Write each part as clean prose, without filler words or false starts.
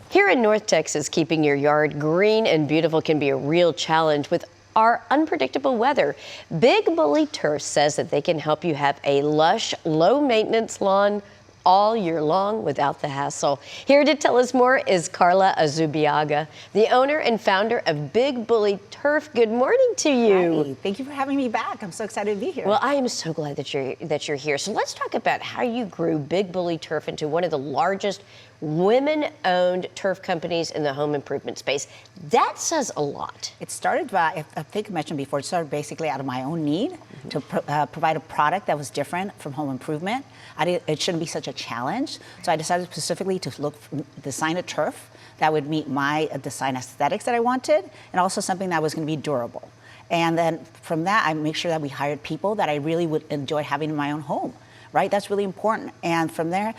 Here in North Texas, keeping your yard green and beautiful can be a real challenge with our unpredictable weather. bigbullyturf says that they can help you have a lush, low-maintenance lawn all year long without the hassle. Here to tell us more is Carla Arzubiaga, the owner and founder of bigbullyturf. Good morning to you. Hi, thank you for having me back. I'm so excited to be here. Well, I am so glad that you're here. So let's talk about how you grew bigbullyturf into one of the largest women-owned turf companies in the home improvement space. That says a lot. It started by, I think I mentioned before, it started basically out of my own need to provide a product that was different from home improvement. It shouldn't be such a challenge. So I decided specifically to design a turf that would meet my design aesthetics that I wanted, and also something that was going to be durable. And then from that, I make sure that we hired people that I really would enjoy having in my own home. Right, that's really important. And from there,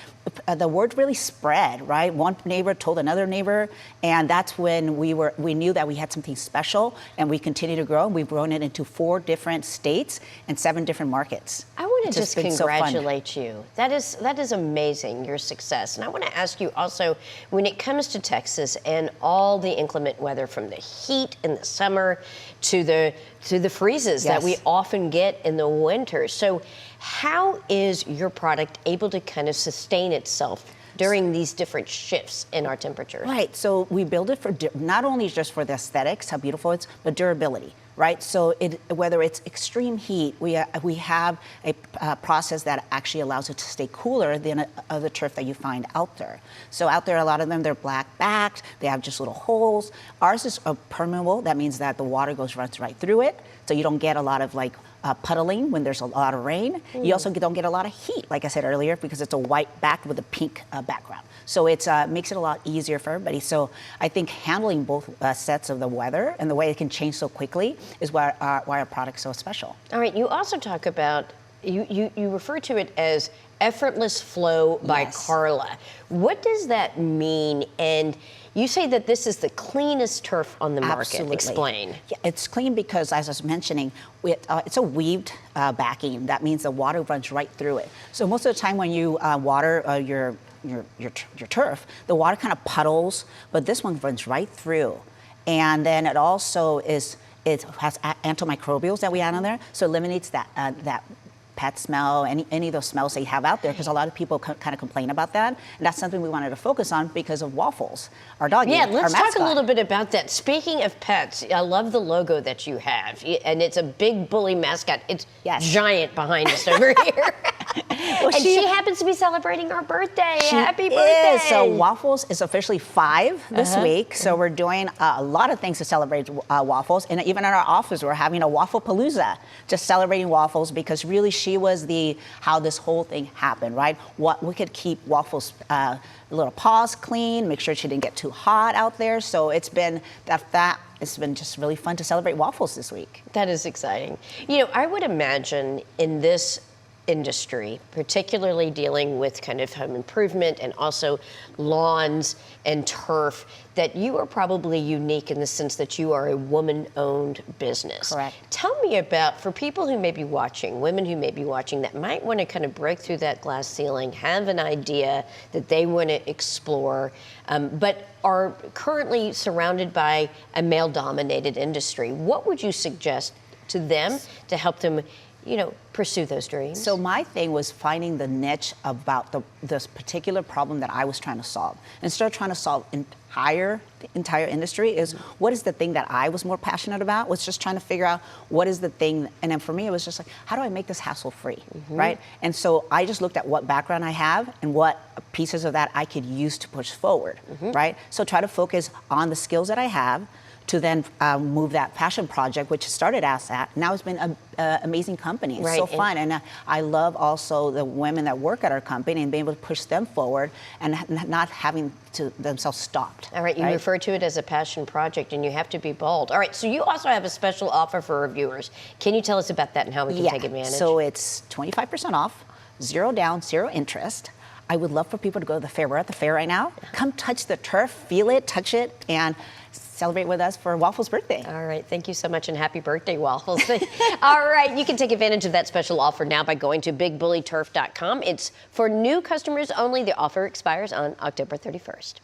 the word really spread. Right, one neighbor told another neighbor, and that's when we knew that we had something special, and we continue to grow. We've grown it into 4 different states and 7 different markets. I want to just congratulate you. That is amazing, your success. And I want to ask you also, when it comes to Texas and all the inclement weather, from the heat in the summer to the freezes that we often get in the winter. So how is your product able to kind of sustain itself during these different shifts in our temperature? Right, so we build it for not only just for the aesthetics, how beautiful it's, but durability. Right, so whether it's extreme heat, we have a process that actually allows it to stay cooler than other turf that you find out there. So out there, a lot of them, they're black backed, they have just little holes. Ours is permeable, that means that the water runs right through it, so you don't get a lot of puddling when there's a lot of rain. You also don't get a lot of heat, like I said earlier, because it's a white back with a pink background. So it makes it a lot easier for everybody. So I think handling both sets of the weather and the way it can change so quickly is why our product's so special. All right, you also talk about, you refer to it as EffortlessFlow by Carla. What does that mean? And you say that this is the cleanest turf on the market. Absolutely. Explain. Yeah, it's clean because, as I was mentioning, it's a weaved backing. That means the water runs right through it. So most of the time when you water your turf, the water kind of puddles, but this one runs right through. And then it also has antimicrobials that we add on there, so it eliminates that pet smell, any of those smells that you have out there, because a lot of people kind of complain about that. And that's something we wanted to focus on because of Waffles, our doggy, Yeah, let's our talk a little bit about that. Speaking of pets, I love the logo that you have, and it's a big bully mascot. It's giant behind us over here. Well, and she happens to be celebrating her birthday. Happy birthday. So Waffles is officially 5 this week. So we're doing a lot of things to celebrate Waffles. And even in our office, we're having a Waffle Palooza, just celebrating Waffles, because really she was how this whole thing happened, right? We could keep Waffles' little paws clean, make sure she didn't get too hot out there. So it's been it's been just really fun to celebrate Waffles this week. That is exciting. You know, I would imagine in this industry, particularly dealing with kind of home improvement and also lawns and turf, that you are probably unique in the sense that you are a woman-owned business. Correct. Tell me about, for people who may be watching, women who may be watching, that might want to kind of break through that glass ceiling, have an idea that they want to explore, but are currently surrounded by a male-dominated industry. What would you suggest to them to help them, you know, pursue those dreams? So my thing was finding the niche about this particular problem that I was trying to solve. Instead of trying to solve the entire industry, is what is the thing that I was more passionate about, was just trying to figure out what is the thing. And then for me, it was just like, how do I make this hassle-free, right? And so I just looked at what background I have and what pieces of that I could use to push forward, right? So try to focus on the skills that I have, to then move that passion project, which started as that. Now it's been an amazing company. It's so fun. And I love also the women that work at our company and being able to push them forward and not having themselves stopped. All right, you refer to it as a passion project, and you have to be bold. All right, so you also have a special offer for our viewers. Can you tell us about that and how we can take advantage? So it's 25% off, 0 down, 0 interest. I would love for people to go to the fair. We're at the fair right now. Come touch the turf, feel it, touch it, and celebrate with us for Waffles' birthday. All right, thank you so much, and happy birthday, Waffles. All right, you can take advantage of that special offer now by going to bigbullyturf.com. It's for new customers only. The offer expires on October 31st.